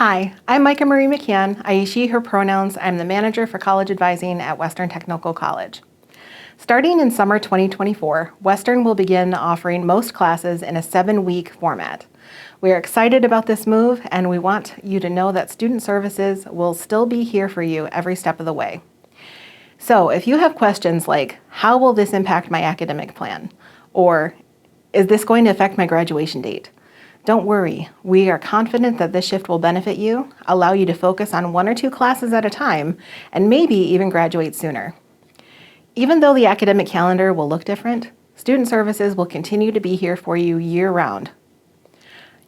Hi, I'm Micah Marie McCann. I use she, her pronouns. I'm the manager for college advising at Western Technical College. Starting in summer 2024, Western will begin offering most classes in a 7-week format. We are excited about this move, and we want you to know that Student Services will still be here for you every step of the way. So if you have questions like, how will this impact my academic plan? Or, is this going to affect my graduation date? Don't worry, we are confident that this shift will benefit you, allow you to focus on 1 or 2 classes at a time, and maybe even graduate sooner. Even though the academic calendar will look different, Student Services will continue to be here for you year-round.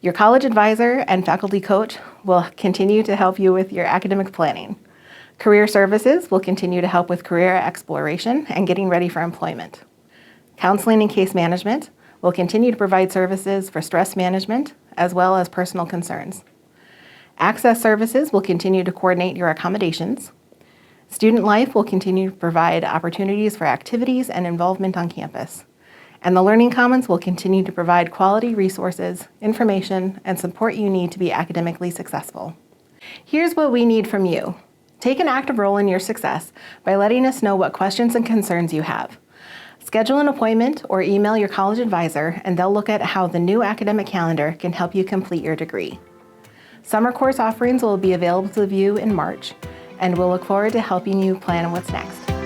Your college advisor and faculty coach will continue to help you with your academic planning. Career Services will continue to help with career exploration and getting ready for employment. Counseling and case management will continue to provide services for stress management as well as personal concerns. Access Services will continue to coordinate your accommodations. Student Life will continue to provide opportunities for activities and involvement on campus. And the Learning Commons will continue to provide quality resources, information, and support you need to be academically successful. Here's what we need from you. Take an active role in your success by letting us know what questions and concerns you have. Schedule an appointment or email your college advisor, and they'll look at how the new academic calendar can help you complete your degree. Summer course offerings will be available to view in March, and we'll look forward to helping you plan what's next.